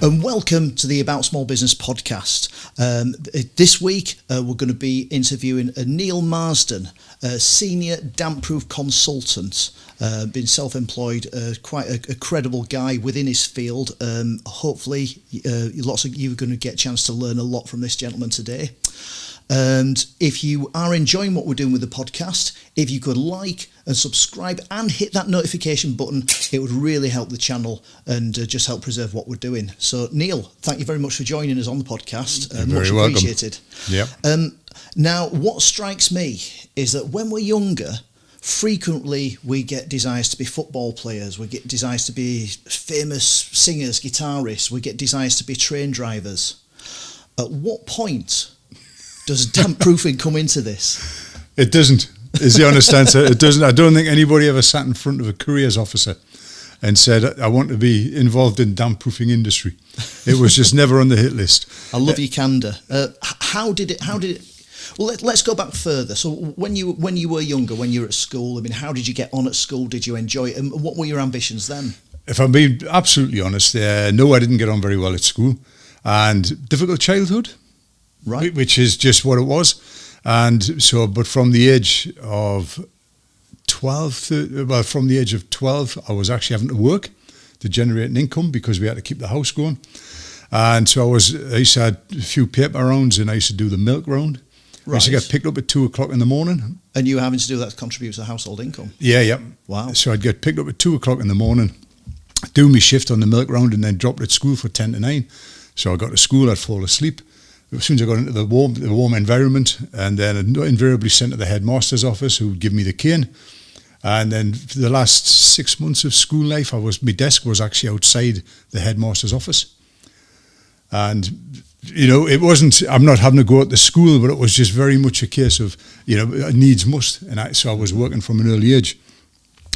and welcome to the About Small Business podcast. This week we're going to be interviewing Neil Marsden, a senior damp-proof consultant, been self-employed, quite a credible guy within his field. Hopefully lots of you are going to get a chance to learn a lot from this gentleman today. And if you are enjoying what we're doing with the podcast, if you could like and subscribe and hit that notification button, it would really help the channel and just help preserve what we're doing. So, Neil, thank you very much for joining us on the podcast. You're much very welcome. appreciated. Yep. Now, what strikes me is that when we're younger, frequently we get desires to be football players, we get desires to be famous singers, guitarists, we get desires to be train drivers. At what point does damp proofing come into this? It doesn't, is the honest answer. It doesn't. I don't think anybody ever sat in front of a careers officer and said, I want to be involved in damp proofing industry. It was just never on the hit list. I love your candour. How did it, well, let's go back further. So when you were younger, when you were at school, I mean, how did you get on at school? Did you enjoy it? And what were your ambitions then? If I'm being absolutely honest, no, I didn't get on very well at school. And difficult childhood. Right. Which is just what it was. And so, but from the age of 12, I was actually having to work to generate an income because we had to keep the house going. And so I used to have a few paper rounds and I used to do the milk round. Right. I used to get picked up at 2 o'clock in the morning. And you were having to do that to contribute to the household income? Yeah. Wow. So I'd get picked up at 2 o'clock in the morning, do my shift on the milk round and then drop at school for 10 to 9. So I got to school, I'd fall asleep. As soon as I got into the warm environment, and then invariably sent to the headmaster's office, who would give me the cane. And then for the last 6 months of school life, my desk was actually outside the headmaster's office. And it wasn't, I'm not having to go out to school, but it was just very much a case of, needs must. And so I was working from an early age.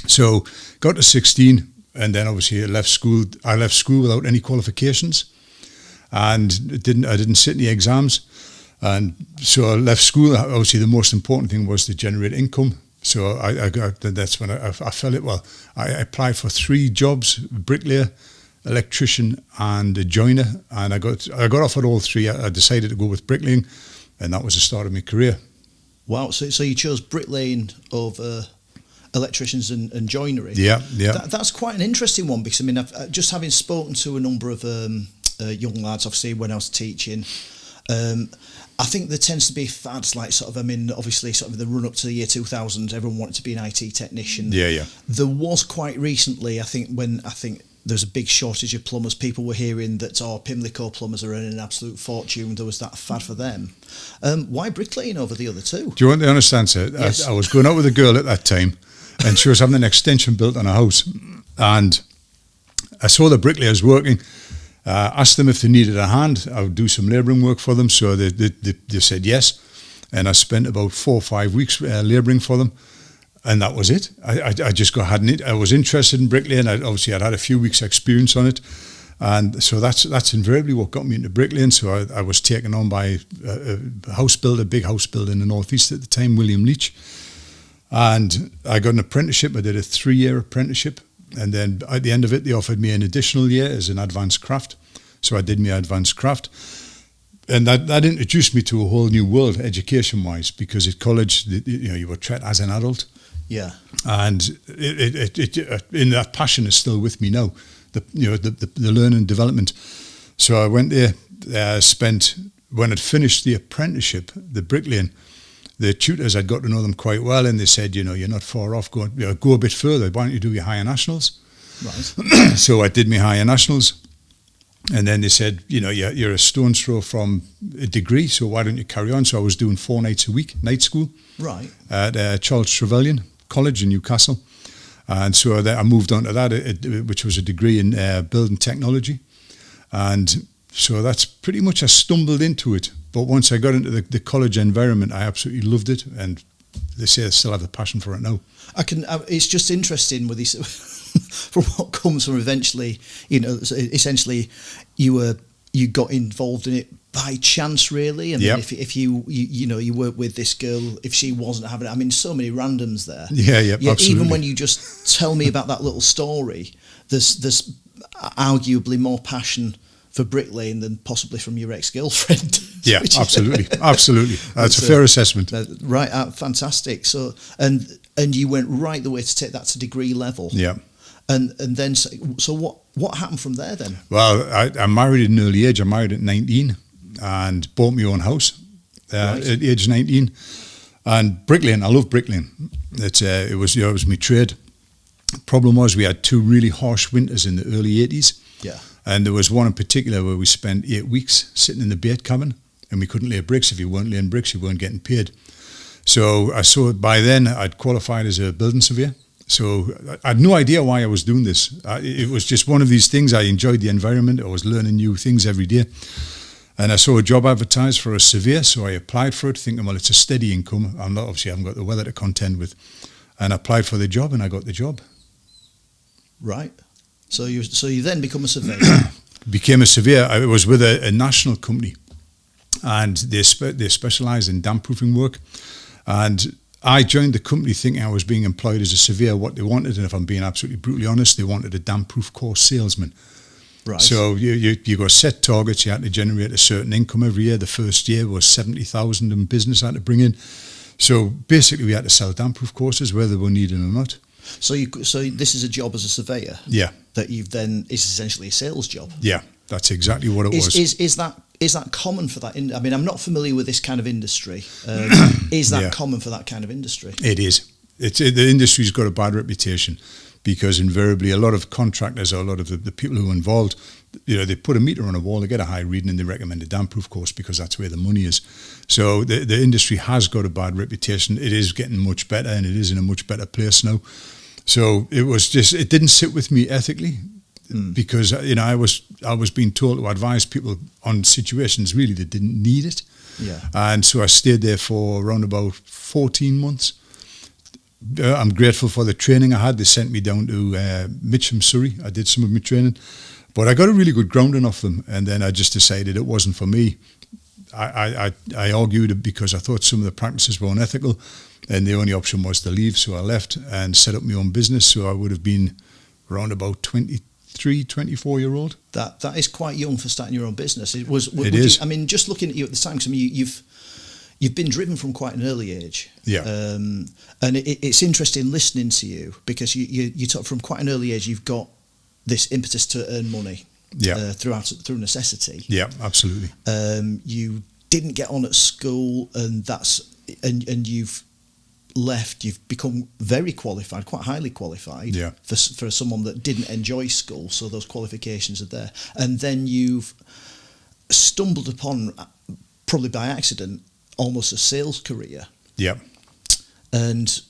So got to 16, and then obviously I left school without any qualifications. And I didn't sit any exams, and so I left school. Obviously, the most important thing was to generate income. So that's when I felt it. Well, I applied for 3 jobs: bricklayer, electrician, and a joiner. And I got offered all 3. I decided to go with bricklaying, and that was the start of my career. Wow! So you chose bricklaying over electricians and joinery. Yeah. That's quite an interesting one, because I mean, I've just having spoken to a number of young lads, obviously, when I was teaching, I think there tends to be fads like obviously sort of the run up to the year 2000, everyone wanted to be an IT technician. Yeah. There was quite recently, I think there's a big shortage of plumbers, people were hearing that, Pimlico plumbers are earning an absolute fortune, there was that fad for them. Why bricklaying over the other two? Do you want the honest answer? Yes. I was going out with a girl at that time, and she was having an extension built on a house, and I saw the bricklayers working. Asked them if they needed a hand. I would do some labouring work for them. So they said yes. And I spent about 4 or 5 weeks labouring for them. And that was it. I was interested in bricklaying. I'd had a few weeks experience on it. And so that's invariably what got me into bricklaying. So I was taken on by a house builder, big house builder in the northeast at the time, William Leach. And I got an apprenticeship. I did a 3-year apprenticeship. And then at the end of it, they offered me an additional year as an advanced craft. So I did my advanced craft. And that introduced me to a whole new world, education-wise, because at college, you were treated as an adult. Yeah. And in that passion is still with me now, the learning and development. So I went there, when I'd finished the apprenticeship, the bricklaying, the tutors, I'd got to know them quite well, and they said, you're not far off, go a bit further. Why don't you do your higher nationals? Right. So I did my higher nationals, and then they said, you're a stone's throw from a degree, so why don't you carry on? So I was doing 4 nights a week, night school, right, at Charles Trevelyan College in Newcastle. And so I moved on to that, which was a degree in building technology. And so that's pretty much, I stumbled into it. But once I got into the college environment, I absolutely loved it, and they say I still have the passion for it now. It's just interesting with these, from what comes from eventually, essentially you got involved in it by chance, really. I mean, yep. if you work with this girl, if she wasn't having, I mean, so many randoms there. Yeah, absolutely. Even when you just tell me about that little story, there's arguably more passion for bricklaying than possibly from your ex-girlfriend. Yeah, absolutely. That's a fair assessment. Right, fantastic. So, and you went right the way to take that to degree level. Yeah. And then, so what happened from there then? Well, I married at an early age. I married at 19 and bought my own house at age 19. And bricklaying, I love bricklaying. It was my trade. Problem was we had 2 really harsh winters in the early 80s. Yeah. And there was one in particular where we spent 8 weeks sitting in the bait cabin, and we couldn't lay bricks. If you weren't laying bricks, you weren't getting paid. So I saw by then I'd qualified as a building surveyor. So I had no idea why I was doing this. It was just one of these things. I enjoyed the environment. I was learning new things every day. And I saw a job advertised for a surveyor, so I applied for it, thinking, well, it's a steady income. I haven't got the weather to contend with. And I applied for the job, and I got the job. Right. So you then become a surveyor. Became a surveyor. I was with a national company, and they specialise in damp proofing work. And I joined the company thinking I was being employed as a surveyor. What they wanted, and if I'm being absolutely brutally honest, they wanted a damp proof course salesman. Right. So you got set targets. You had to generate a certain income every year. The first year was 70,000 in business I had to bring in. So basically, we had to sell damp proof courses whether they were needed or not. So this is a job as a surveyor. Yeah. That you've then is essentially a sales job. Yeah, that's exactly what it was. Is that common for that? I mean, I'm not familiar with this kind of industry. Is that common for that kind of industry? It is. The industry's got a bad reputation because invariably a lot of contractors or a lot of the people who are involved, they put a meter on a wall, they get a high reading, and they recommend a damp proof course because that's where the money is. So the industry has got a bad reputation. It is getting much better, and it is in a much better place now. So it didn't sit with me ethically. Because I was being told to advise people on situations really that didn't need it, and so I stayed there for around about 14 months. I'm grateful for the training I had. They sent me down to Mitcham, Surrey. I did some of my training, but I got a really good grounding off them, and then I just decided it wasn't for me. I argued it because I thought some of the practices were unethical, and the only option was to leave. So I left and set up my own business. So I would have been around about 24-year-old. That is quite young for starting your own business. It is. I mean, just looking at you at the time, because you've been driven from quite an early age. Yeah. And it's interesting listening to you because you talk from quite an early age. You've got this impetus to earn money. Yeah. Through necessity. Yeah, absolutely. You didn't get on at school, and you've left. You've become very qualified, quite highly qualified. Yeah. For someone that didn't enjoy school, so those qualifications are there. And then you've stumbled upon, probably by accident, almost a sales career. Yeah. And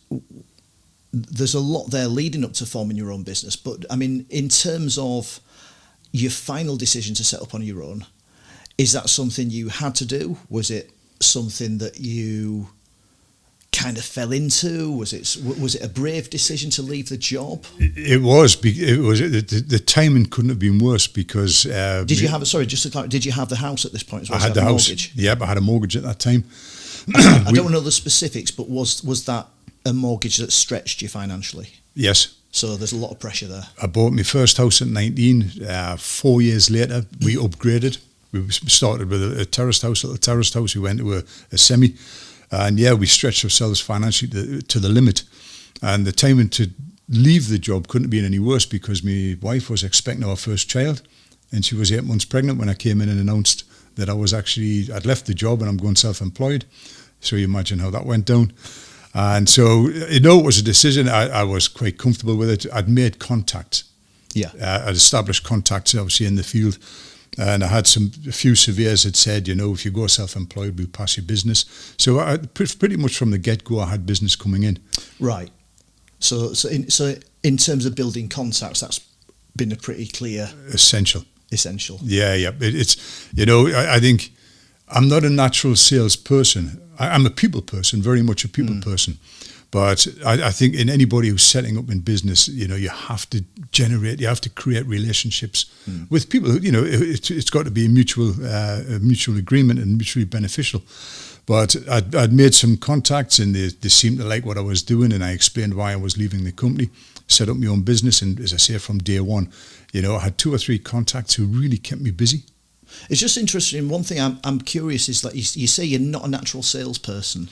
there's a lot there leading up to forming your own business. But I mean, in terms of your final decision to set up on your own, is that something you had to do? Was it something that you kind of fell into? Was it a brave decision to leave the job? It was. The timing couldn't have been worse because. Did you have the house at this point as well? I had the house. Mortgage? Yeah, but I had a mortgage at that time. I don't know the specifics, but was that a mortgage that stretched you financially? Yes. So there's a lot of pressure there. I bought my first house at 19. 4 years later, we upgraded. We started with a terraced house, little terraced house. We went to a semi. And we stretched ourselves financially to the limit. And the timing to leave the job couldn't have been any worse because my wife was expecting our first child, and she was 8 months pregnant when I came in and announced that I'd left the job and I'm going self-employed. So you imagine how that went down. And so, it was a decision. I was quite comfortable with it. I'd made contacts. Yeah. I'd established contacts, obviously, in the field. And I had a few surveyors that said, if you go self-employed, we'll pass your business. So pretty much from the get-go, I had business coming in. Right. So in terms of building contacts, that's been a pretty clear... Essential. Yeah. It's, I think I'm not a natural salesperson. I'm a people person, very much a people person. But I think in anybody who's setting up in business, you have to create relationships with people. It's got to be a mutual agreement and mutually beneficial. But I'd made some contacts, and they seemed to like what I was doing, and I explained why I was leaving the company, set up my own business, and as I say, from day one, I had 2 or 3 contacts who really kept me busy. It's just interesting. One thing I'm curious is that you say you're not a natural salesperson.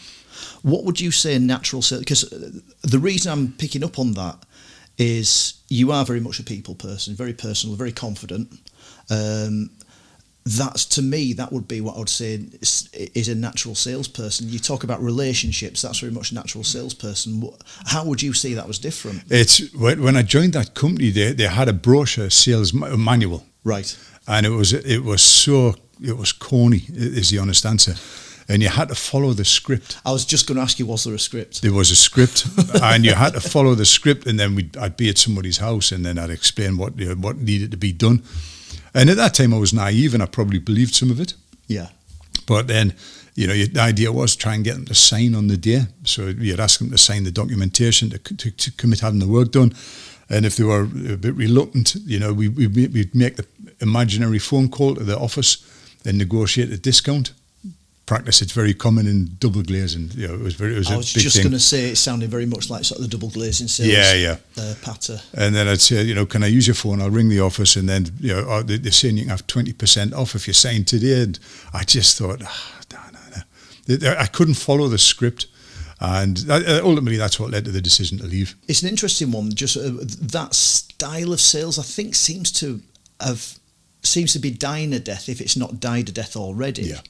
What would you say a natural sales? Because the reason I'm picking up on that is you are very much a people person, very personal, very confident. That's, to me, that would be what I would say is a natural salesperson. You talk about relationships, that's very much a natural salesperson. How would you say that was different? It's when I joined that company, they had a brochure sales manual. Right. And it was corny, is the honest answer. And you had to follow the script. I was just going to ask you, was there a script? There was a script, and you had to follow the script, and then I'd be at somebody's house, and then I'd explain what needed to be done. And at that time, I was naive, and I probably believed some of it. Yeah. But then, the idea was try and get them to sign on the day. So you'd ask them to sign the documentation to commit having the work done. And if they were a bit reluctant, we'd make the imaginary phone call to the office and negotiate a discount. Practice, it's very common in double glazing. It was a big thing. I was just going to say it sounded very much like sort of the double glazing sales patter. And then I'd say, can I use your phone? I'll ring the office, and then they're saying you can have 20% off if you sign today. And I just thought, no. I couldn't follow the script. And ultimately, that's what led to the decision to leave. It's an interesting one. Just that style of sales, I think, seems to be dying a death, if it's not died a death already. Yeah.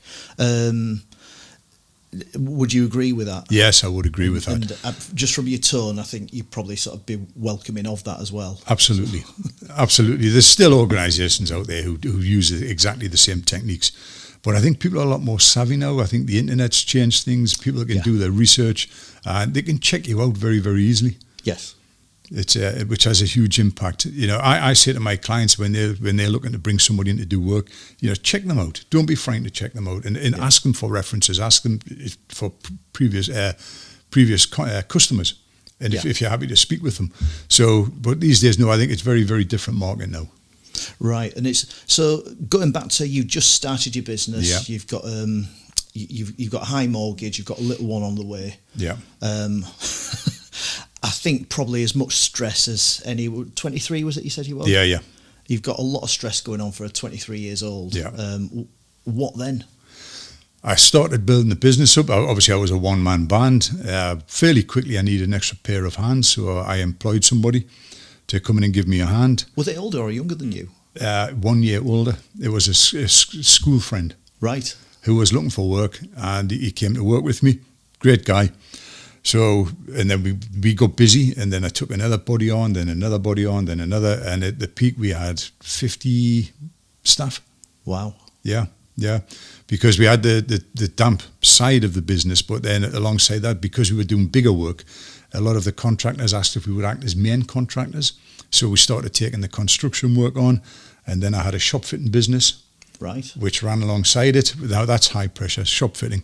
Would you agree with that? Yes, I would agree with that. And just from your tone, I think you'd probably sort of be welcoming of that as well. Absolutely. Absolutely. There's still organisations out there who use exactly the same techniques. But I think people are a lot more savvy now. I think the internet's changed things. People can do their research, and they can check you out very, very easily. Yes. It's which has a huge impact. I say to my clients when they're looking to bring somebody in to do work, check them out. Don't be frightened to check them out, and ask them for references. Ask them for previous customers, and if you're happy to speak with them. So, but these days, no, I think it's very, very different market now. Right, and it's so going back to you just started your business. Yeah. You've got you've got a high mortgage. You've got a little one on the way. Yeah. I think probably as much stress as any. 23 was it? You said you were. Yeah. You've got a lot of stress going on for a 23 years old. Yeah. What then? I started building the business up. Obviously, I was a one-man band. Fairly quickly, I needed an extra pair of hands, so I employed somebody to come in and give me a hand. Were they older or younger than you? 1 year older. It was a school friend. Right. Who was looking for work, and he came to work with me. Great guy. So, and then we got busy, and then I took another body on, then another body on, then another, and at the peak we had 50 staff. Wow. Yeah. Because we had the damp side of the business, but then alongside that, because we were doing bigger work, a lot of the contractors asked if we would act as main contractors. So we started taking the construction work on, and then I had a shop fitting business, right, which ran alongside it. Now that's high pressure shop fitting.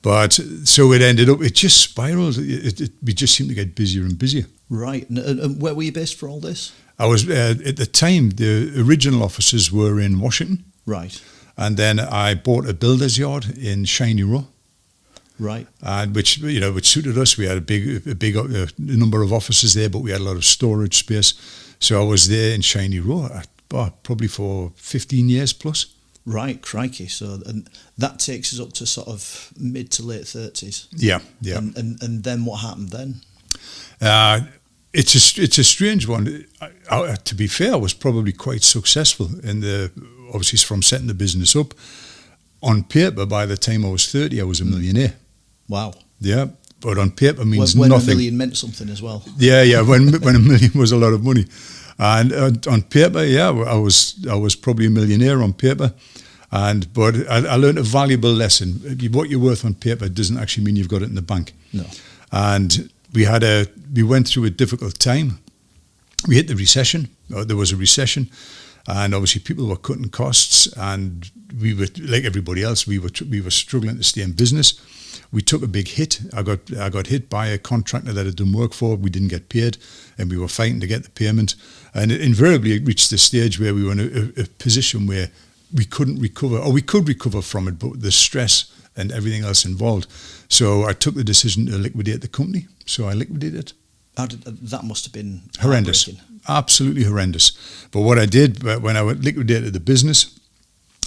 But so it ended up, it just spiraled. We just seemed to get busier and busier. Right. And where were you based for all this? I was, at the time, the original offices were in Washington. Right. And then I bought a builder's yard in Shiny Row. Right. And which suited us. We had a big number of offices there, but we had a lot of storage space. So I was there in Shiny Row probably for 15 years plus. Right, crikey. So and that takes us up to sort of mid to late 30s. Yeah. And then what happened then? It's a strange one. To be fair, I was probably quite successful obviously from setting the business up. On paper, by the time I was 30, I was a millionaire. Wow. Yeah, but on paper means when nothing. When a million meant something as well. Yeah. When a million was a lot of money, and on paper, yeah, I was probably a millionaire on paper, but I learned a valuable lesson. What you're worth on paper doesn't actually mean you've got it in the bank. No. And we went through a difficult time. We hit the recession. There was a recession. And obviously people were cutting costs, and we were, like everybody else, we were struggling to stay in business. We took a big hit. I got hit by a contractor that had done work for. We didn't get paid, and we were fighting to get the payment. And invariably it reached the stage where we were in a position where we couldn't recover, or we could recover from it, but the stress and everything else involved. So I took the decision to liquidate the company. So I liquidated. That must have been horrendous, absolutely horrendous. But what I did when I liquidated the business,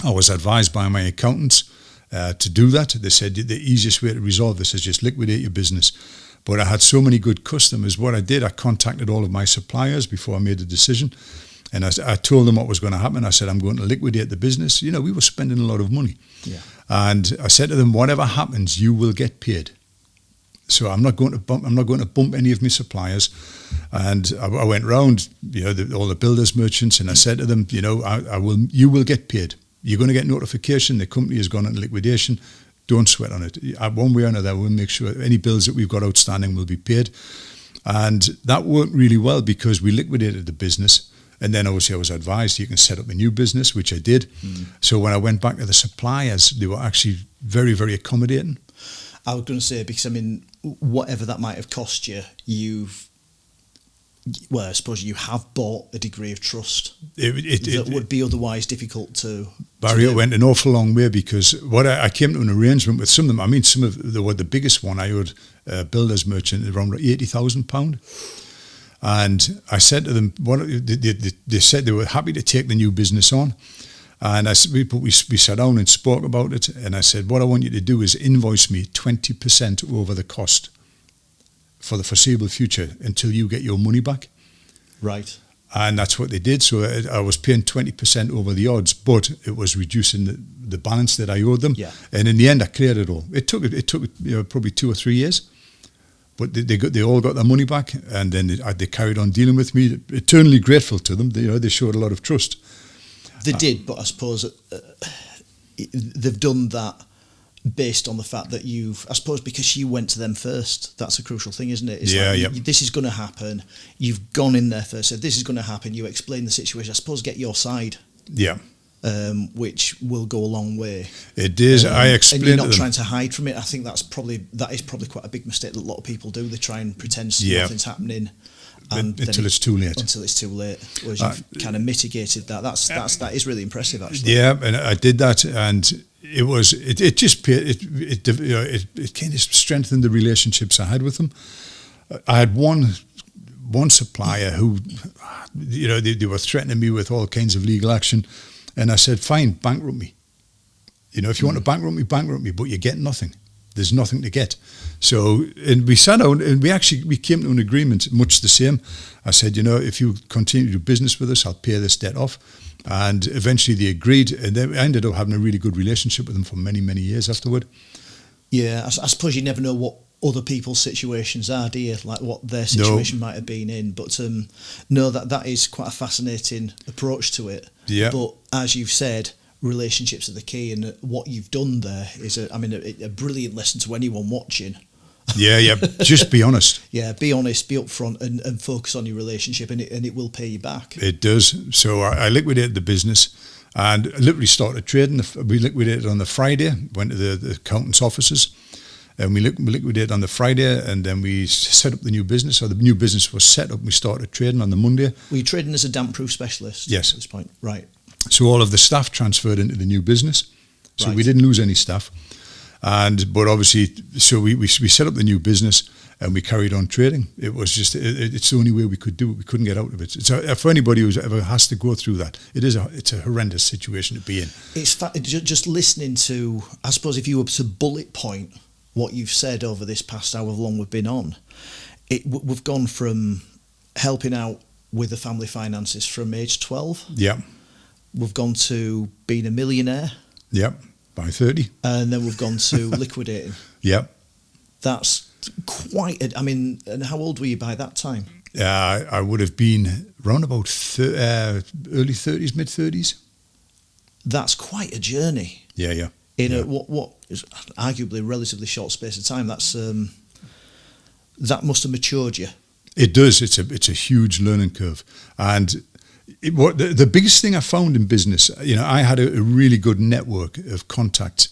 I was advised by my accountants to do that. They said the easiest way to resolve this is just liquidate your business. But I had so many good customers. What I did, I contacted all of my suppliers before I made the decision. And I told them what was going to happen. I said, I'm going to liquidate the business. You know, we were spending a lot of money. Yeah. And I said to them, whatever happens, you will get paid. So I'm not going to bump any of my suppliers. And I went round, all the builders, merchants, and I said to them, you will get paid. You're going to get notification. The company has gone into liquidation. Don't sweat on it. One way or another, we'll make sure any bills that we've got outstanding will be paid. And that worked really well because we liquidated the business. And then obviously I was advised you can set up a new business, which I did. So when I went back to the suppliers, they were actually very, very accommodating. I was going to say, because whatever that might have cost you, I suppose you have bought a degree of trust that would be otherwise difficult to. Barry, it went an awful long way because I came to an arrangement with some of them. I mean, some of the biggest one I owed builders merchant around £80,000. And I said to them, they said they were happy to take the new business on. And we sat down and spoke about it. And I said, what I want you to do is invoice me 20% over the cost for the foreseeable future until you get your money back. Right. And that's what they did. So I was paying 20% over the odds, but it was reducing the balance that I owed them. Yeah. And in the end, I cleared it all. It took probably 2 or 3 years. But they all got their money back, and then they carried on dealing with me. Eternally grateful to them. They showed a lot of trust. They did, but I suppose they've done that based on the fact that I suppose because you went to them first. That's a crucial thing, isn't it? It's this is going to happen. You've gone in there first, said this is going to happen. You explain the situation. I suppose get your side. Yeah. Which will go a long way. It is. I explained. And you're not trying to hide from it. I think that is probably quite a big mistake that a lot of people do. They try and pretend nothing's happening, until it's too late. Until it's too late. Whereas you've kind of mitigated that. That is really impressive, actually. Yeah, and I did that, and it was it just it kind of strengthened the relationships I had with them. I had one supplier who, they were threatening me with all kinds of legal action. And I said, fine, bankrupt me. If you want to bankrupt me, but you get nothing. There's nothing to get. So, and we sat down and we came to an agreement, much the same. I said, if you continue to do business with us, I'll pay this debt off. And eventually they agreed. And then I ended up having a really good relationship with them for many, many years afterward. Yeah, I suppose you never know what other people's situations are, do you? Like what their situation might have been in. But that is quite a fascinating approach to it. Yeah. But as you've said, relationships are the key, and what you've done there is a brilliant lesson to anyone watching. Yeah. Just be honest. Yeah, be honest, be upfront, and focus on your relationship, and it will pay you back. It does. So I liquidated the business and literally started trading. We liquidated on the Friday, went to the accountant's offices. And we liquidated on the Friday, and then we set up the new business. So the new business was set up. We started trading on the Monday. Were you trading as a damp-proof specialist? Yes. At this point, right. So all of the staff transferred into the new business. So we didn't lose any staff. But obviously, so we set up the new business, and we carried on trading. It was just, it's the only way we could do it. We couldn't get out of it. For anybody who's ever has to go through that, it's a horrendous situation to be in. It's just listening to, I suppose if you were to bullet point what you've said over this past hour long we've been on, we've gone from helping out with the family finances from age 12. Yeah. We've gone to being a millionaire. Yeah, by 30. And then we've gone to liquidating. Yeah. That's quite and how old were you by that time? I would have been around about early 30s, mid 30s. That's quite a journey. Yeah. In what is arguably a relatively short space of time. That's that must have matured you. It does. It's a huge learning curve, and the biggest thing I found in business, I had a really good network of contacts,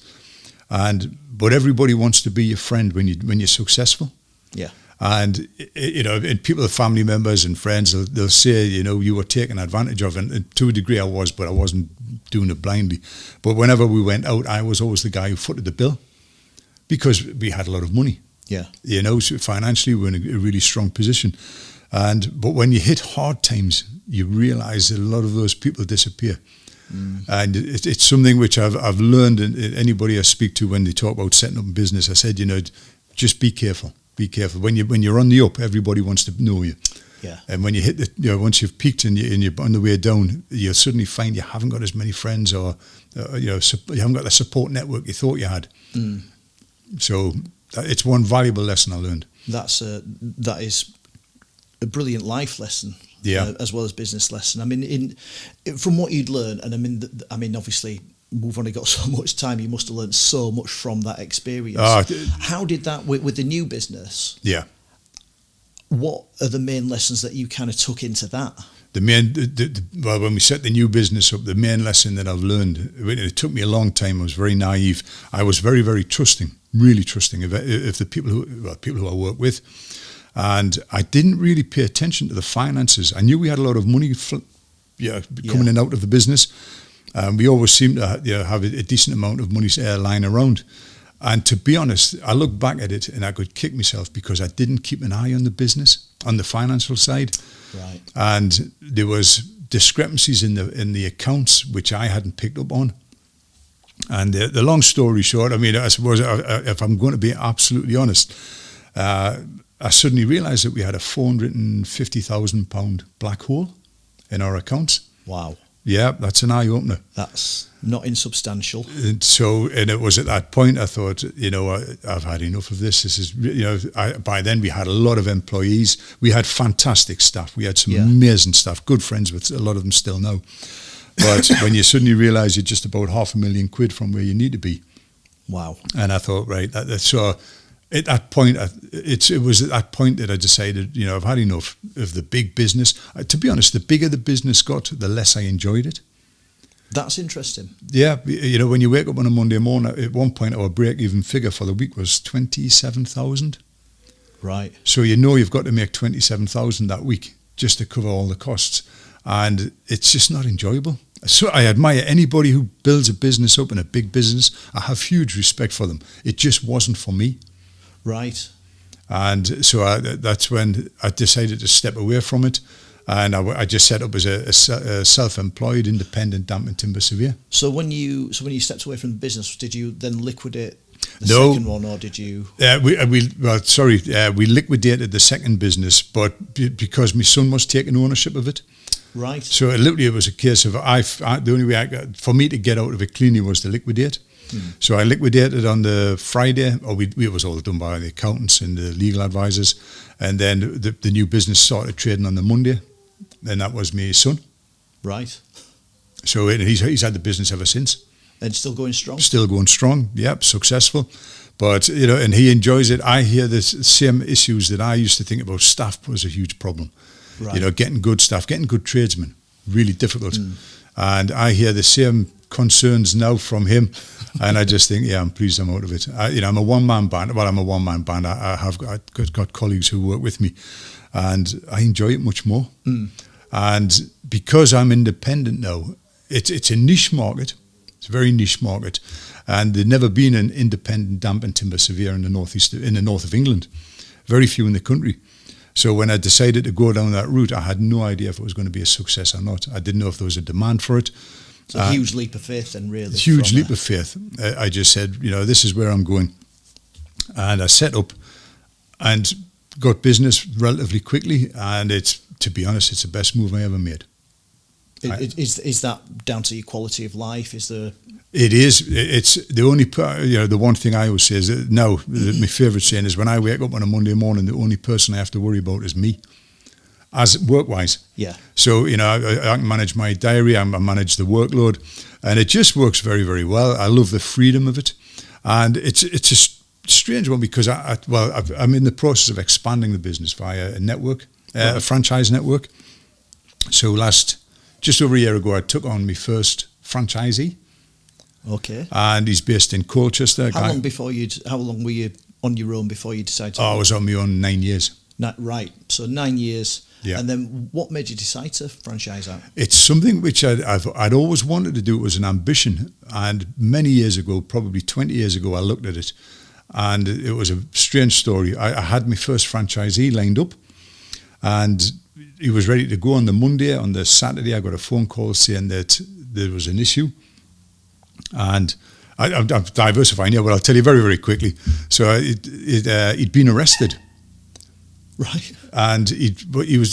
but everybody wants to be your friend when you're successful. Yeah. And and people, family members and friends, they'll say, you were taken advantage of, and to a degree I was, but I wasn't doing it blindly. But whenever we went out, I was always the guy who footed the bill. because we had a lot of money. Yeah. You know, so financially we're in a really strong position. But when you hit hard times, you realise that a lot of those people disappear. And it's something which I've learned, and anybody I speak to when they talk about setting up a business, I said, you know, just be careful. Be careful. When you're on the up, everybody wants to know you. Yeah. And when you hit once you've peaked and you're on the way down, you'll suddenly find you haven't got as many friends, or you haven't got the support network you thought you had. So it's one valuable lesson I learned. That is a brilliant life lesson. Yeah. As well as business lesson. I mean, from what you'd learn, and I mean, obviously we've only got so much time. You must have learned so much from that experience. How did that with the new business? Yeah. What are the main lessons that you kind of took into that? Well, when we set the new business up, the main lesson that I've learned, it took me a long time. I was very naive. I was very, very trusting, really trusting of the people who I work with. And I didn't really pay attention to the finances. I knew we had a lot of money coming in out of the business. We always seemed to have a decent amount of money lying around. And to be honest, I look back at it and I could kick myself because I didn't keep an eye on the business, on the financial side. Right. And there was discrepancies in the accounts which I hadn't picked up on. And the long story short, I mean, I suppose if I'm going to be absolutely honest, I suddenly realised that we had a £450,000 black hole in our accounts. Wow. Yeah, that's an eye-opener. That's not insubstantial. And it was at that point I thought, you know, I've had enough of this. This is, you know, by then we had a lot of employees. We had fantastic staff. We had some amazing staff, good friends with a lot of them still now. But when you suddenly realise you're just about £500,000 from where you need to be. Wow. And I thought, right, so at that point, it was at that point that I decided, you know, I've had enough of the big business. To be honest, the bigger the business got, the less I enjoyed it. That's interesting. Yeah, you know, when you wake up on a Monday morning, at one point our break-even figure for the week was 27,000. Right. So you know you've got to make 27,000 that week just to cover all the costs, and it's just not enjoyable. So I admire anybody who builds a business up in a big business. I have huge respect for them. It just wasn't for me. Right. And so that's when I decided to step away from it. And I just set up as a self-employed, independent damp and timber surveyor. So when you stepped away from the business, did you then liquidate the second one, or did you? We liquidated the second business, but because my son was taking ownership of it. Right. So literally, it was a case of the only way for me to get out of it cleanly was to liquidate. So I liquidated on the Friday, it was all done by the accountants and the legal advisors, and then the new business started trading on the Monday, and that was my son. Right. So he's had the business ever since. And still going strong? Still going strong, yep, successful. But, you know, and he enjoys it. I hear the same issues that I used to think about. Staff was a huge problem. Right. You know, getting good staff, getting good tradesmen, really difficult. And I hear the same concerns now from him, and I just think, I'm pleased I'm out of it. I'm a one-man band. Well, I'm a one-man band. I've got colleagues who work with me, and I enjoy it much more. And because I'm independent now, it's a niche market. It's a very niche market, and there'd never been an independent damp and timber surveyor in the north of England. Very few in the country. So when I decided to go down that route, I had no idea if it was going to be a success or not. I didn't know if there was a demand for it. It's a huge leap of faith then, really. Huge leap of faith. I just said, you know, this is where I'm going. And I set up and got business relatively quickly. And to be honest, it's the best move I ever made. Is that down to your quality of life? It is. It's the only, the one thing I always say is that now, my favourite saying is when I wake up on a Monday morning, the only person I have to worry about is me. As work-wise. Yeah. So, you know, I can manage my diary, I manage the workload, and it just works very, very well. I love the freedom of it. And it's a strange one because I'm in the process of expanding the business via a network, a franchise network. So just over a year ago, I took on my first franchisee. Okay. And he's based in Colchester. How long were you on your own before you decided to? I was on my own 9 years. Right. So 9 years. Yeah. And then what made you decide to franchise out? It's something which I'd always wanted to do. It was an ambition. And many years ago, probably 20 years ago, I looked at it And it was a strange story. I had my first franchisee lined up, and he was ready to go on the Monday. On the Saturday, I got a phone call saying that there was an issue. And I'm diversifying here, but I'll tell you very, very quickly. So he'd been arrested. Right. And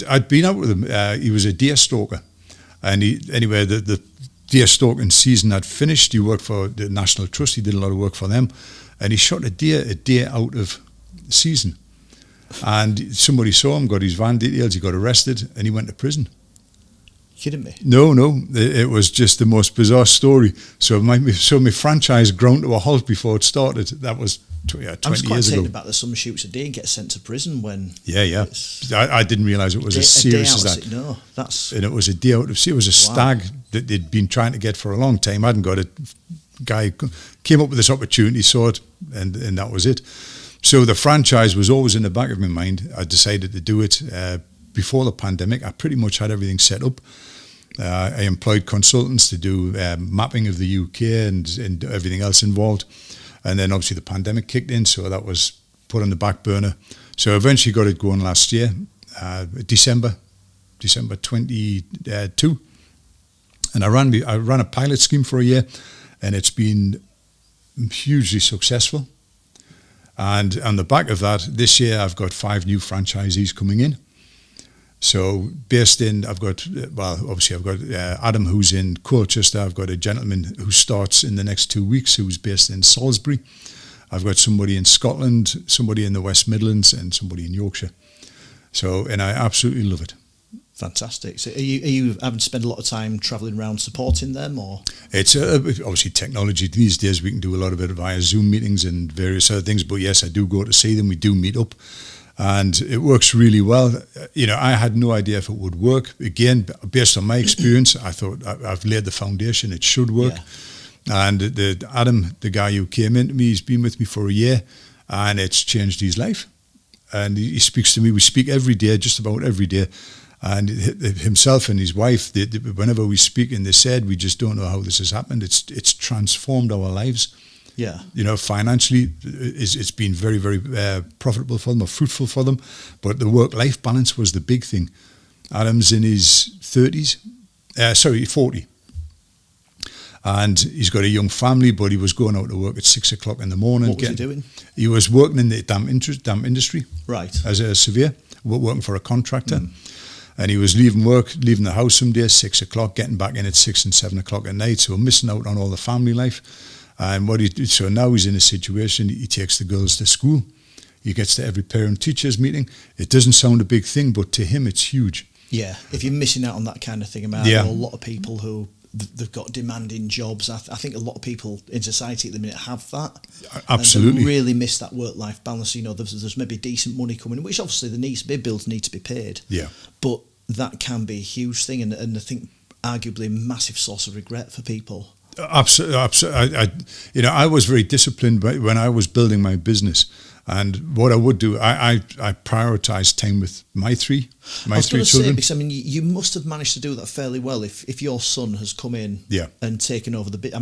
I'd been out with him. He was a deer stalker. And the deer stalking season had finished. He worked for the National Trust. He did a lot of work for them. And he shot a deer out of season. And somebody saw him, got his van details, he got arrested, and he went to prison. Kidding me? No, it was just the most bizarre story. So my franchise ground to a halt before it started. That was 20 years ago. I was quite taken aback that someone shoots a deer and gets sent to prison when... Yeah. I didn't realise it was as serious as that. No, that's... And it was a deer out of sea. It was a stag that they'd been trying to get for a long time. Hadn't got it. Guy came up with this opportunity, saw it, and that was it. So the franchise was always in the back of my mind. I decided to do it before the pandemic. I pretty much had everything set up. I employed consultants to do mapping of the UK and everything else involved. And then obviously the pandemic kicked in, so that was put on the back burner. So eventually got it going last year, December 22. And I ran a pilot scheme for a year, and it's been hugely successful. And on the back of that, this year I've got 5 new franchisees coming in. So I've got Adam, who's in Colchester. I've got a gentleman who starts in the next 2 weeks who's based in Salisbury. I've got somebody in Scotland, somebody in the West Midlands, and somebody in Yorkshire. And I absolutely love it. Fantastic. So are you having to spend a lot of time travelling around supporting them, or? It's obviously technology. These days we can do a lot of it via Zoom meetings and various other things, but yes, I do go to see them. We do meet up, and it works really well. I had no idea if it would work. Again, based on my experience, I thought I've laid the foundation. It should work. Yeah. And Adam, the guy who came into me, he's been with me for a year, and it's changed his life. And he speaks to me. We speak every day, just about every day. And himself and his wife, whenever we speak, and they said, we just don't know how this has happened. It's transformed our lives. Yeah. Financially, it's been very, very profitable for them, or fruitful for them. But the work-life balance was the big thing. Adam's in his 40. And he's got a young family, but he was going out to work at 6 o'clock in the morning. What was he doing? He was working in the damp industry. Right. As a surveyor, working for a contractor. And he was leaving the house some days, 6 o'clock, getting back in at 6 and 7 o'clock at night. So missing out on all the family life. And so now he's in a situation, he takes the girls to school. He gets to every parent-teachers meeting. It doesn't sound a big thing, but to him it's huge. Yeah, if you're missing out on that kind of thing, I know a lot of people who they've got demanding jobs. I think a lot of people in society at the minute have that. Absolutely. And they really miss that work-life balance. There's maybe decent money coming in, which obviously bills need to be paid. Yeah. But that can be a huge thing, and I think arguably a massive source of regret for people. Absolutely. I was very disciplined when I was building my business. And what I would do, I prioritise time with my three children. Because you must have managed to do that fairly well. If your son has come in and taken over the bit,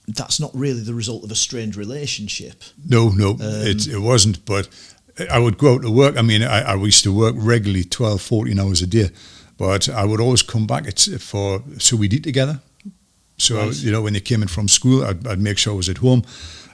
that's not really the result of a strained relationship. No, it wasn't. But I would go out to work. I used to work regularly 12, 14 hours a day. But I would always come back so we'd eat together. So, right. When they came in from school, I'd make sure I was at home.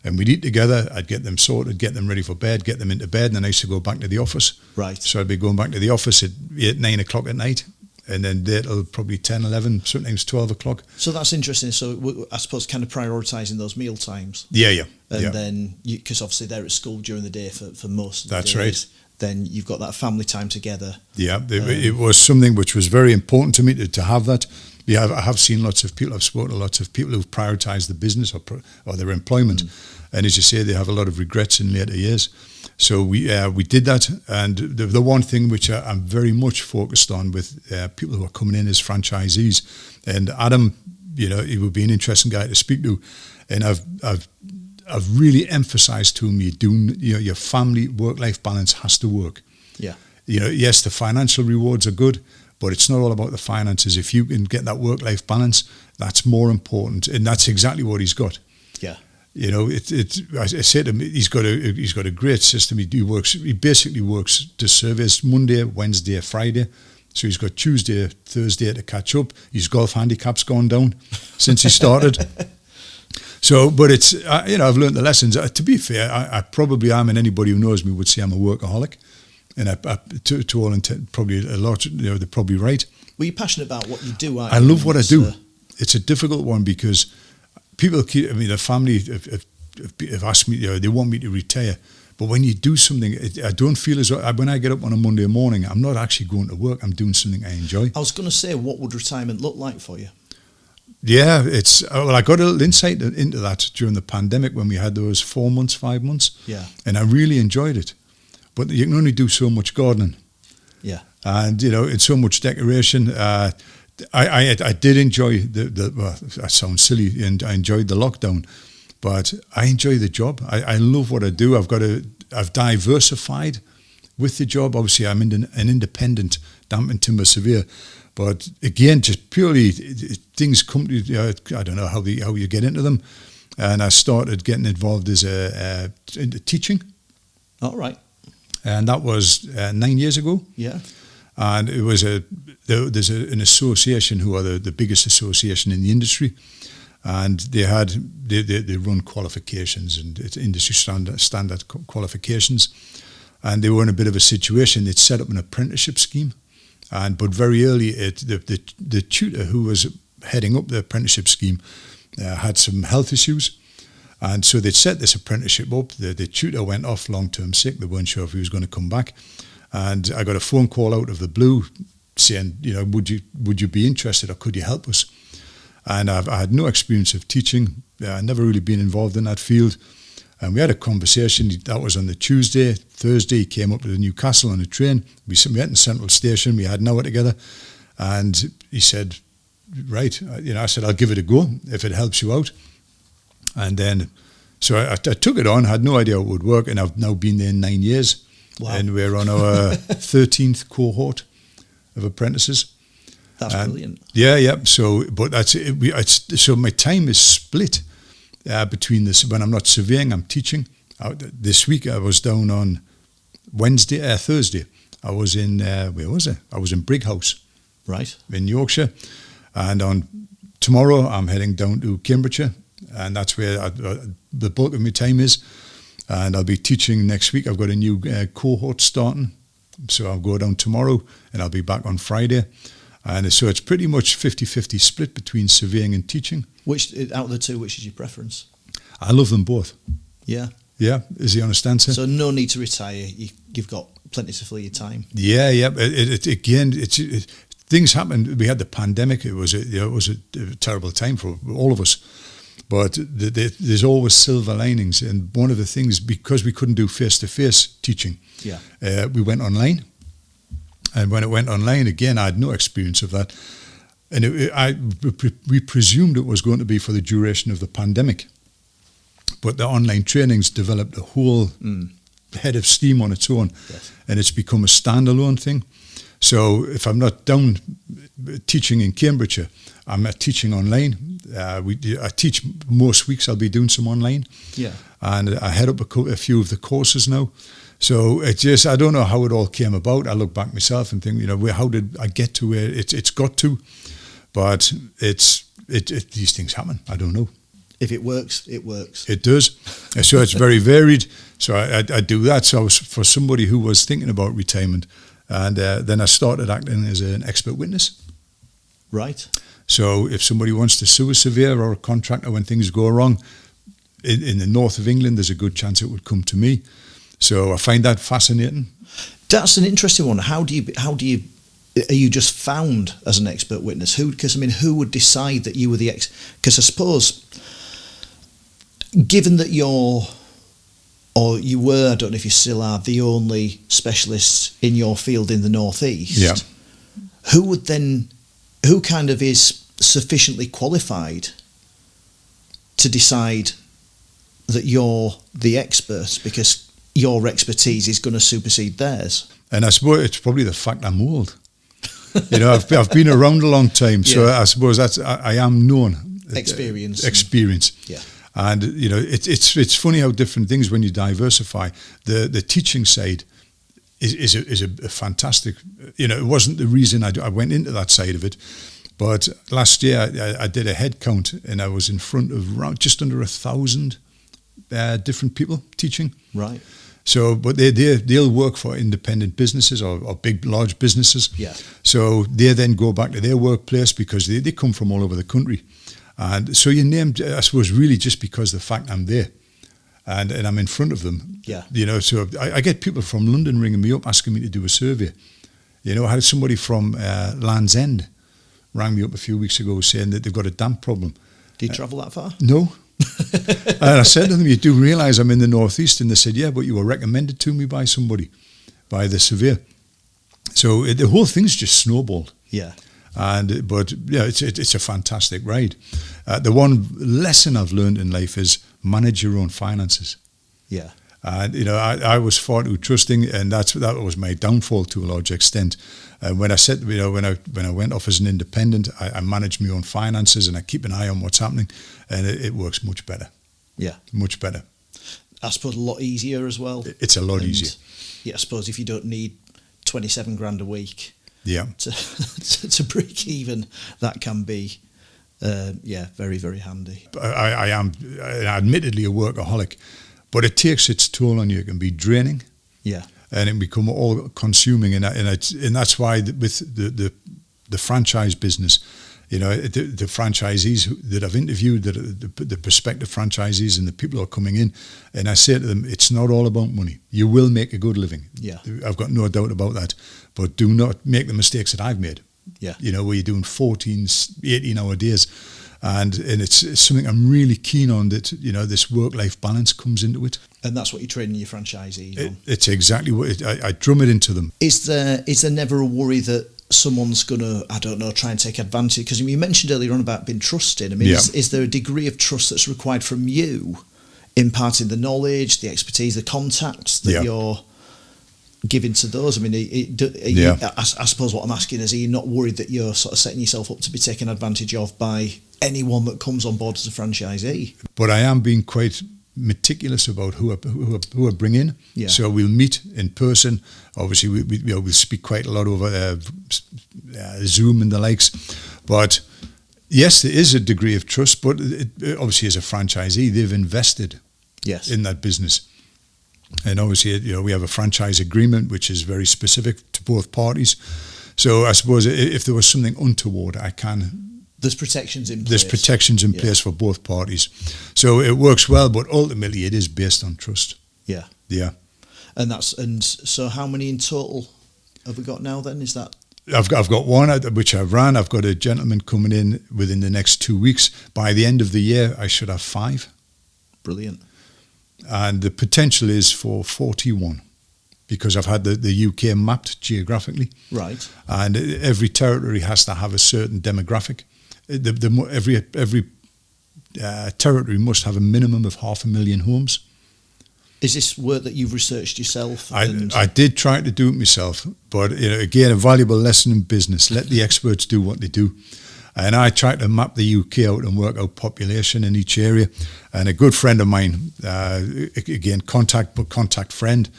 And we'd eat together. I'd get them sorted, get them ready for bed, get them into bed, and then I used to go back to the office. Right. So I'd be going back to the office at 8, 9 o'clock at night, and then there till probably 10, 11, sometimes 12 o'clock. So that's interesting. So I suppose kind of prioritising those meal times. Yeah. And then, because obviously they're at school during the day for most of the days. That's right. Then you've got that family time together. Yeah, it was something which was very important to me to have that. Yeah, I have seen lots of people, I've spoken to lots of people who've prioritised the business or their employment. And as you say, they have a lot of regrets in later years. So we did that. And the one thing which I'm very much focused on with people who are coming in as franchisees, and Adam, he would be an interesting guy to speak to. And I've really emphasised to him, your family work-life balance has to work. Yeah. Yes, the financial rewards are good, but it's not all about the finances. If you can get that work-life balance, that's more important. And that's exactly what he's got. Yeah. I said to him, he's got a great system. He basically works to surveys Monday, Wednesday, Friday. So he's got Tuesday, Thursday to catch up. His golf handicap's gone down since he started. So, but it's, I've learned the lessons. To be fair, I probably am, and anybody who knows me would say I'm a workaholic. And to all intent, probably a lot, they're probably right. Well, you're passionate about what you do, aren't you? I love what I do. It's a difficult one because people the family have asked me, they want me to retire. But when you do something, I don't feel as though, when I get up on a Monday morning, I'm not actually going to work. I'm doing something I enjoy. I was going to say, what would retirement look like for you? Yeah, I got a little insight into that during the pandemic when we had those 4 months, 5 months. Yeah. And I really enjoyed it. But you can only do so much gardening. Yeah. And, it's so much decoration. I did enjoy well, that sounds silly, and I enjoyed the lockdown. But I enjoy the job. I love what I do. I've diversified with the job. Obviously, I'm an independent damp and timber surveyor. But again, just purely things come to, I don't know how you get into them. And I started getting involved into teaching. All right. And that was 9 years ago. Yeah. And it was there's an association who are the biggest association in the industry. And they run qualifications, and it's industry standard qualifications. And they were in a bit of a situation. They'd set up an apprenticeship scheme, but very early, the tutor who was heading up the apprenticeship scheme had some health issues, and so they'd set this apprenticeship up. The tutor went off long-term sick. They weren't sure if he was going to come back, and I got a phone call out of the blue saying, would you be interested, or could you help us? And I had no experience of teaching. I'd never really been involved in that field. And we had a conversation. That was on the Tuesday. Thursday, he came up to Newcastle on a train. We met in Central Station. We had an hour together. And he said, right. I said, I'll give it a go if it helps you out. And then, so I took it on. Had no idea how it would work. And I've now been there 9 years. Wow. And we're on our 13th cohort of apprentices. That's brilliant. Yeah. So, but that's it. So my time is split between this. When I'm not surveying, I'm teaching. This week I was down on Thursday. I was in where was I? I was in Brighouse, right, in Yorkshire, and on tomorrow I'm heading down to Cambridgeshire, and that's where the bulk of my time is. And I'll be teaching next week. I've got a new cohort starting, so I'll go down tomorrow, and I'll be back on Friday. And so it's pretty much 50-50 split between surveying and teaching. Which, out of the two, which is your preference? I love them both. Yeah. Yeah, is the honest answer. So no need to retire. You've got plenty to fill your time. Yeah. Things happened. We had the pandemic. It was a terrible time for all of us. But there's always silver linings. And one of the things, because we couldn't do face-to-face teaching, we went online. And when it went online, again, I had no experience of that. And we presumed it was going to be for the duration of the pandemic. But the online trainings developed a whole head of steam on its own. Yes. And it's become a standalone thing. So if I'm not down teaching in Cambridgeshire, I'm teaching online. I teach most weeks. I'll be doing some online. Yeah. And I head up a few of the courses now. So I don't know how it all came about. I look back myself and think, how did I get to where it's got to? But these things happen. I don't know. If it works, it works. It does. So it's very varied. So I do that. So I was, for somebody who was thinking about retirement, and then I started acting as an expert witness. Right. So if somebody wants to sue a surveyor or a contractor when things go wrong, in the north of England, there's a good chance it would come to me. So I find that fascinating. That's an interesting one. How do you are you just found as an expert witness? Who would decide that you were the because I suppose, given that you were, I don't know if you still are, the only specialist in your field in the Northeast, who kind of is sufficiently qualified to decide that you're the expert, because your expertise is going to supersede theirs? And I suppose it's probably the fact I'm old. I've been around a long time, so I suppose I am known. Experience. Yeah. And it's funny how different things, when you diversify, the teaching side is a fantastic. It wasn't the reason I went into that side of it, but last year I did a head count, and I was in front of just under 1,000 different people teaching. Right. So, but they'll work for independent businesses or big, large businesses. Yeah. So they then go back to their workplace because they come from all over the country. And so you're named, I suppose, really just because of the fact I'm there and I'm in front of them. Yeah. So I get people from London ringing me up asking me to do a survey. I had somebody from Land's End rang me up a few weeks ago saying that they've got a damp problem. Do you travel that far? No. And I said to them, you do realise I'm in the northeast? And they said, yeah, but you were recommended to me by somebody, by the surveyor. So the whole thing's just snowballed. Yeah. But it's a fantastic ride. The one lesson I've learned in life is manage your own finances. Yeah. And I was far too trusting, and that was my downfall to a large extent. When I said, when I went off as an independent, I manage my own finances and I keep an eye on what's happening, and it works much better. Yeah, much better. I suppose a lot easier as well. It's a lot easier. Yeah, I suppose if you don't need 27 grand a week. Yeah. To break even, that can be, very, very handy. I am admittedly a workaholic, but it takes its toll on you. It can be draining. Yeah. And it can become all consuming, and that's why with the franchise business, the franchisees that I've interviewed, the prospective franchisees and the people who are coming in, and I say to them, it's not all about money. You will make a good living. Yeah. I've got no doubt about that, but do not make the mistakes that I've made. Yeah. Where you're doing 14, 18-hour days, and it's something I'm really keen on, that this work-life balance comes into it. And that's what you're training your franchisees on. It's exactly what I drum it into them. Is there never a worry that someone's going to, I don't know, try and take advantage? Because you mentioned earlier on about being trusted. I mean, is there a degree of trust that's required from you, imparting the knowledge, the expertise, the contacts that you're giving to those? I mean, I suppose what I'm asking is, are you not worried that you're sort of setting yourself up to be taken advantage of by anyone that comes on board as a franchisee? But I am being quite meticulous about who I bring in. Yeah. So we'll meet in person. Obviously, we'll speak quite a lot over Zoom and the likes. But yes, there is a degree of trust. But obviously, as a franchisee, they've invested in that business. And obviously, we have a franchise agreement which is very specific to both parties. So I suppose if there was something untoward, there's protections in place. There's protections in place for both parties. So it works well, but ultimately it is based on trust. Yeah. Yeah. And so how many in total have we got now then? Is that? I've got one which I've ran. I've got a gentleman coming in within the next 2 weeks. By the end of the year, I should have 5. Brilliant. And the potential is for 41. Because I've had the UK mapped geographically. Right. And every territory has to have a certain demographic. Every territory must have a minimum of 500,000 homes. Is this work that you've researched yourself? I did try to do it myself, but again, a valuable lesson in business. Let the experts do what they do. And I tried to map the UK out and work out population in each area. And a good friend of mine, again, contact friend,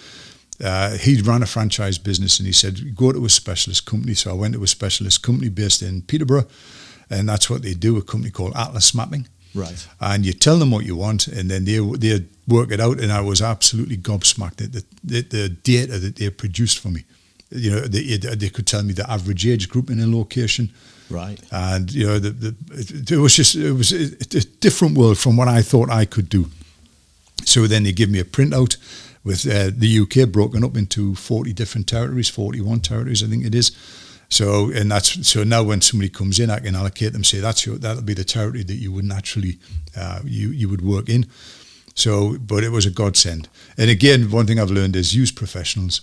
he ran a franchise business, and he said, go to a specialist company. So I went to a specialist company based in Peterborough. And that's what they do, a company called Atlas Mapping. Right. And you tell them what you want, and then they work it out. And I was absolutely gobsmacked at the data that they produced for me. They could tell me the average age group in a location. Right. And it was a different world from what I thought I could do. So then they give me a printout with the UK broken up into 40 different territories, 41 territories, I think it is. So now when somebody comes in, I can allocate them, say that'll be the territory that you would naturally you would work in. So, but it was a godsend. And again, one thing I've learned is use professionals.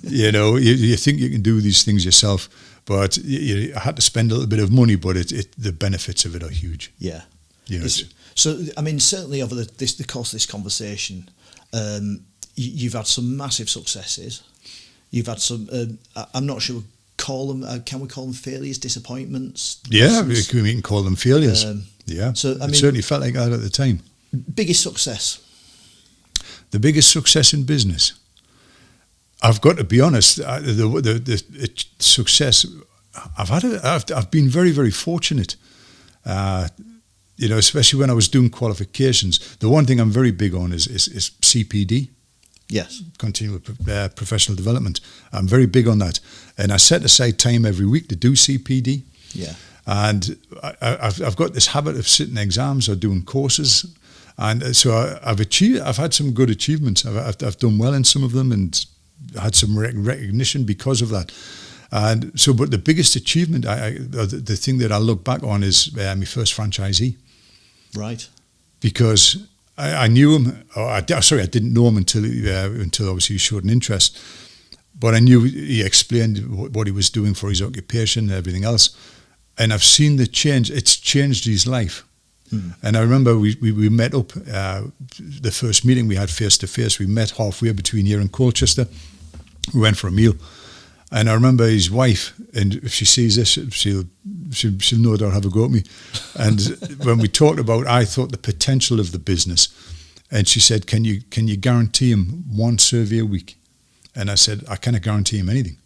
You think you can do these things yourself, but I had to spend a little bit of money, but the benefits of it are huge. Yeah. So, I mean, certainly over the course of this conversation, you've had some massive successes. You've had some, I'm not sure call them? Can we call them failures, disappointments? Yeah, lessons? we can call them failures. Yeah, so I mean, it certainly felt like that at the time. Biggest success? The biggest success in business. I've got to be honest. The success I've had. I've been very, very fortunate. Especially when I was doing qualifications. The one thing I'm very big on is CPD. Yes. Continual professional development. I'm very big on that. And I set aside time every week to do CPD. Yeah. And I've got this habit of sitting exams or doing courses. And so I've had some good achievements. I've done well in some of them and had some recognition because of that. And so, but the biggest achievement, the thing that I look back on is my first franchisee. Right. Because I knew him. I didn't know him until obviously he showed an interest. But I knew he explained what he was doing for his occupation and everything else. And I've seen the change. It's changed his life. And I remember we met up, the first meeting we had face-to-face. We met halfway between here and Colchester. We went for a meal. And I remember his wife, and if she sees this, she'll no doubt have a go at me. And when we talked about, I thought the potential of the business, and she said, "Can you guarantee him one survey a week?" And I said, "I cannot guarantee him anything."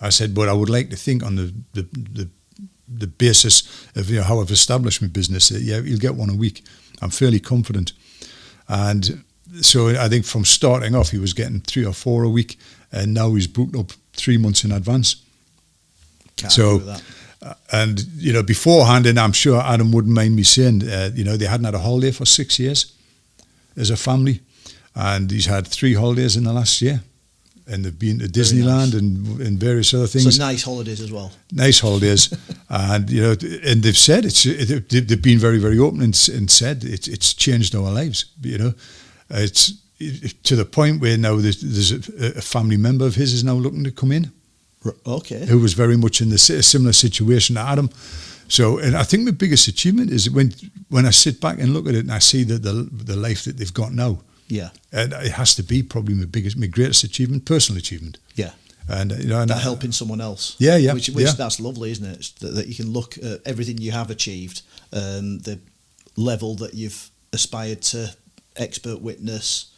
I said, "But I would like to think on the basis of how I've established my business that he'll get one a week. I'm fairly confident." And so I think from starting off, he was getting 3 or 4 a week, and now he's booked up 3 months in advance. Can't agree with that. And beforehand, and I'm sure Adam wouldn't mind me saying, they hadn't had a holiday for 6 years as a family, and he's had 3 holidays in the last year, and they've been to Disneyland and various other things. So nice holidays as well. Nice holidays, and and they've said they've been very, very open and said it's changed our lives. It's to the point where now there's a family member of his is now looking to come in. Okay. Who was very much in a similar situation to Adam. So, and I think the biggest achievement is when I sit back and look at it and I see the life that they've got now. Yeah. And it has to be probably my greatest achievement, personal achievement. Yeah. And helping someone else. Yeah, yeah. Which that's lovely, isn't it? It's that you can look at everything you have achieved, the level that you've aspired to, expert witness,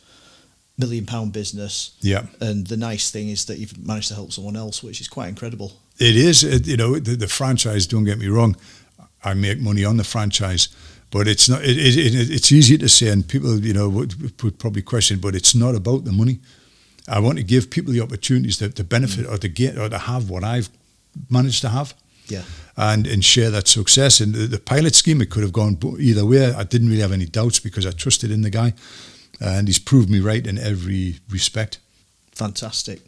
£1 million business. Yeah. And the nice thing is that you've managed to help someone else, which is quite incredible. It is. The franchise, don't get me wrong, I make money on the franchise, but it's not. It's easy to say, and people would probably question, but it's not about the money. I want to give people the opportunities to benefit or to get or to have what I've managed to have. Yeah. And share that success. And the pilot scheme, it could have gone either way. I didn't really have any doubts because I trusted in the guy, and he's proved me right in every respect. Fantastic.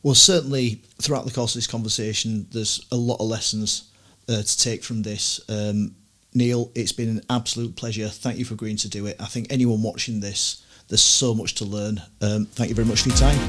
Well, certainly throughout the course of this conversation, there's a lot of lessons to take from this. Neil, it's been an absolute pleasure. Thank you for agreeing to do it. I think anyone watching this, there's so much to learn. Thank you very much for your time.